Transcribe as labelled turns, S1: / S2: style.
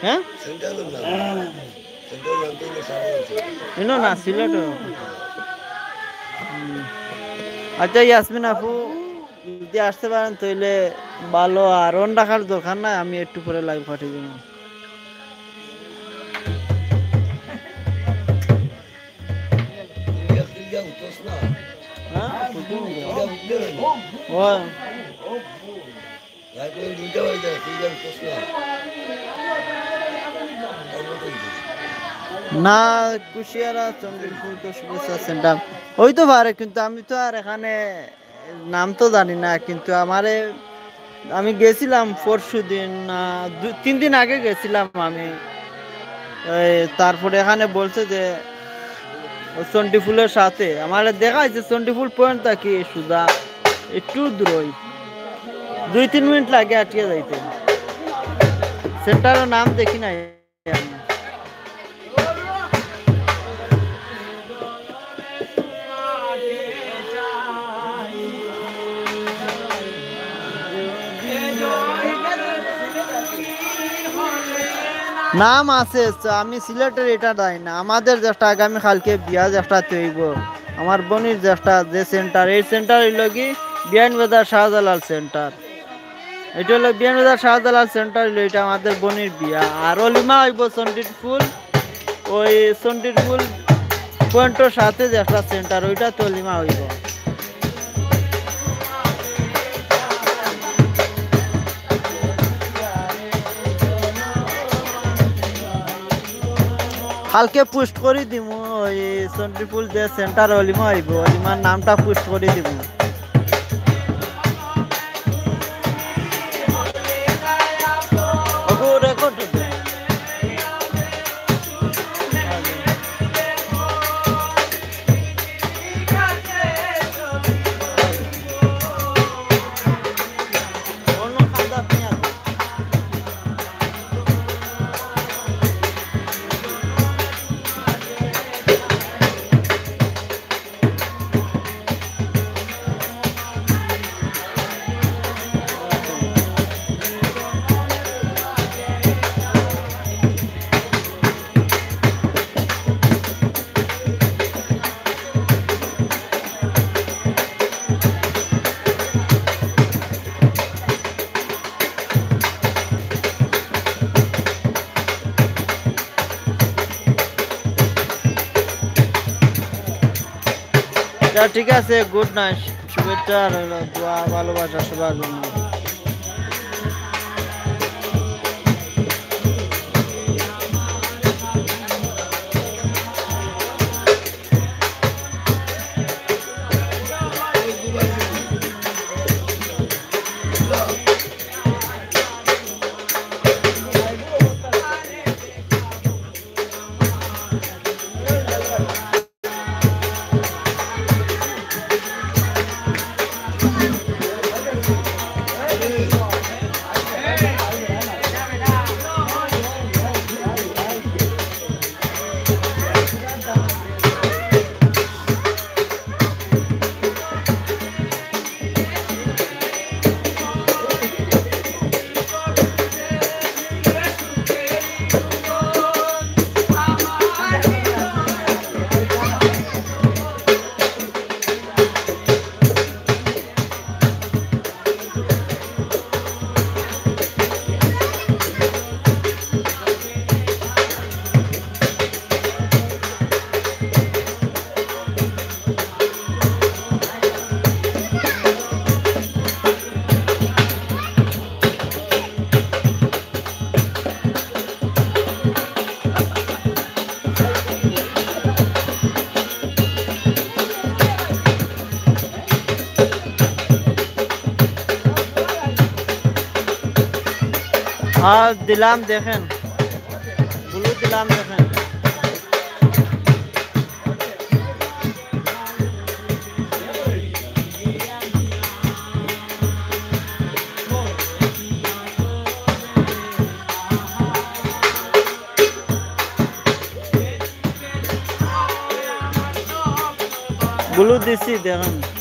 S1: হ্যাঁ ইনো না সিলেট। আচ্ছা ইয়াসমিন আপু যদি আসতে পারেন তাহলে ভালো, আর অন রাখার দরকার নাই, আমি একটু পরে লাইভ পাঠিয়ে দিব। না কুশিয়ারা চন্দ্রপুর তো শুভেচ্ছা সেন্টার ওই তো পারে, কিন্তু আমি তো আর এখানে নাম তো জানি না, কিন্তু আমারে আমি গেছিলাম পরশু দিন না 3 দিন আগে গেছিলাম আমি। তারপরে এখানে বলছে যে চন্ডীফুলের সাথে আমার দেখাইছে চন্ডীফুল পয়েন্ট থাকি সুদা একটু দূরই 2-3 মিনিট লাগে আটকে যাইতে। সেন্টারের নাম দেখি নাই আমি। নাম আছে, আমি সিলেটের এটা দেয় না, আমাদের যেটা আগামী কালকে বিয়া যেটা তৈব আমার বোনের যেটা যে সেন্টার, এই সেন্টার হইল কি বিয়ানবাজার শাহজালাল সেন্টার। এটা হলো বিয়ানবাজার শাহজালাল সেন্টার হইলো এটা আমাদের বোনের বিয়া। আর অলিমা হইব সন্ডির ফুল, ওই সন্ডির ফুল পয়েন্টের সাথে যেটা সেন্টার ওইটা তো অলিমা হইব। কালকে পোস্ট করে দিব ওই চন্দ্রপুর যে সেন্টার অলিমা হইব, অলিমার নামটা পোস্ট করে দিব। ঠিক আছে, গুড নাইট, শুভেচ্ছা রইল, দোয়া ভালোবাসা সবার জন্য। हाँ दिलाम देखें, ब्लू दिलाम देखें। ब्लू दिसी देखें।